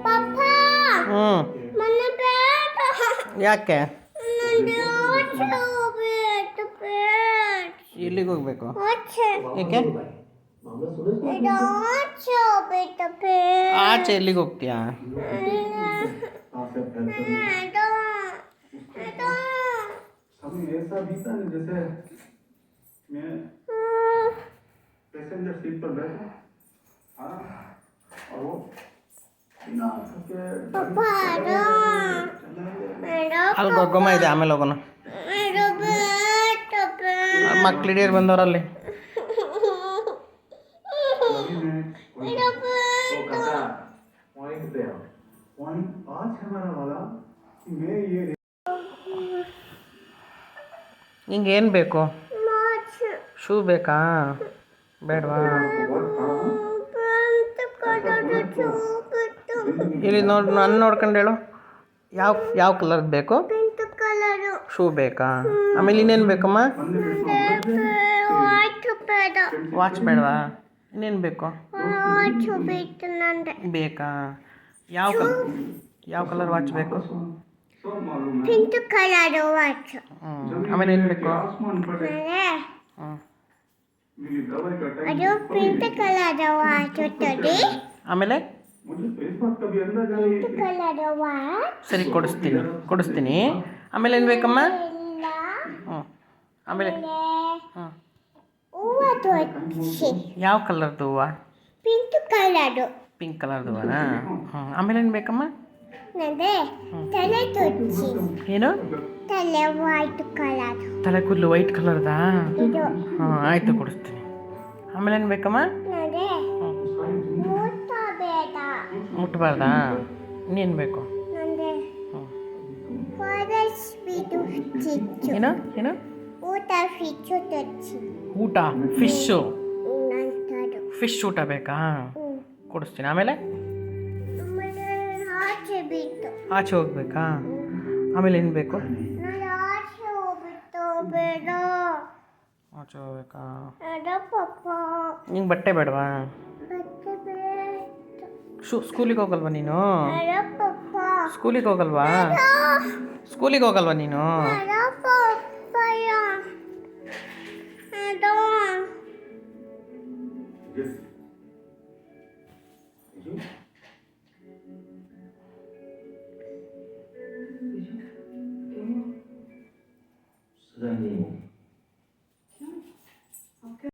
ಪಪ್ಪ ಹ್ಞೂ ಮನೆ ಬೇಡ ಯಾಕೆ ನನಗೆ ಆಚೆ ಹೋಗ್ಬೇಕು ಬೇಡ ಎಲ್ಲಿಗೆ ಹೋಗ್ಬೇಕು ಆಚೆ ಯಾಕೆ ಇದು ಆಚೆ ಹೋಗ್ಬೇಕು ಬೇಡ ಆಚೆ ಎಲ್ಲಿಗೆ ಹೋಗ್ತೀಯಾ अभी ऐसा बीता नहीं जैसे मैं पैसेंजर सीट पर बैठा हाँ और वो बिना थके ಪಪ್ಪ ಅಲ್ಲಿ ಗೊಗ್ಗಮ್ಮ ಇದೆ ಆಮೇಲೆ ಹೋಗೋಣ ಮಕ್ಳು ಹಿಡಿಯರು ಬಂದವರಲ್ಲಿ पॉइंट आज है हमारा वाला कि मैं ये ನಿಂಗೆ ಏನು ಬೇಕು ಶೂ ಬೇಕಾ ಬೇಡವಾ ಇಲ್ಲಿ ನೋಡಿ ನಾನು ನೋಡ್ಕೊಂಡು ಹೇಳು ಯಾವ ಯಾವ ಕಲರ್ದು ಬೇಕು ಶೂ ಬೇಕಾ ಆಮೇಲೆ ಇನ್ನೇನು ಬೇಕಮ್ಮ ವಾಚ್ ಬೇಡವಾ ಇನ್ನೇನು ಬೇಕು ಬೇಕಾ ಯಾವ ಕಲರ್ ವಾಚ್ ಬೇಕು ಪಿಂಕ್ ಕಲರ್ ವಾಚ್ ಆಮೇಲೆ ಏನು ಬೇಕು ಅದು ಪಿಂಕ್ ಕಲರ್ ವಾಚ್ ತೊಡಿ ಆಮೇಲೆ ಪಿಂಕ್ ಕಲರ್ ವಾಚ್ ಸರಿ ಕೊಡಿಸ್ತೀನಿ ಆಮೇಲೆ ಏನು ಬೇಕಮ್ಮ ಇಲ್ಲ ಆಮೇಲೆ ಹ್ಞೂ ಹೂವ ತೊಚ್ಚಿ ಯಾವ ಕಲರ್ದು ಹೂವು ಪಿಂಕ್ ಕಲರ್ ಪಿಂಕ್ ಕಲರ್ದು ಹೂವನಾ ಆಮೇಲೆ ಏನು ಬೇಕಮ್ಮ ನಡೆ ತಲೆ ತೊಚ್ಚಿ ಏನು ತಲೆ ವೈಟ್ ಕಲರ್ ತಲೆ ಕೂದಲು ವೈಟ್ ಕಲರ್ದಾ ಇದು ಆಯಿತು ಕೊಡಿಸ್ತೀನಿ ಆಮೇಲೆ ಏನು ಬೇಕಮ್ಮ ನಡೆ ಮೂತ ಬೇಡ ಮುಟ್ಬಾರ್ದಾ ಇನ್ನೇನು ಬೇಕು ನಡೆ ಫಾರೆಸ್ಟ್ ಬಿಡು ಚಿಚ್ಚು ಏನು ಊಟ ಫಿಚ್ಚು ತೊಚ್ಚಿ ಊಟ ಫಿಶ್ಶು ನಂತರು ಫಿಶ್ ಊಟ ಬೇಕಾ ಕೊಡಿಸ್ತೀನಿ ಆಮೇಲೆ ಆಮೇಲೆ ಆಚೆ ಬಿಟ್ಟು ಆಚೆ ಹೋಗ್ಬೇಕಾ ಆಮೇಲೆ ಏನು ಬೇಕು ನಾನು ಆಚೆ ಹೋಗ್ಬಿಟ್ಟು ಬೇಡ ಆಚೆ ಹೋಗ್ಬೇಕಾ ಅದ ಪಪ್ಪ ನಿಂಗೆ ಬಟ್ಟೆ ಬೇಡವಾ ಬಟ್ಟೆ ಬೇಡ ಸ್ಕೂಲಿಗೆ ಹೋಗಲ್ವಾ ನೀನು ಅದ ಪಪ್ಪ ಸ್ಕೂಲಿಗೆ ಹೋಗಲ್ವಾ ನೀನು ಅದ ಪಪ್ಪಯ್ಯ ಅದ Yes.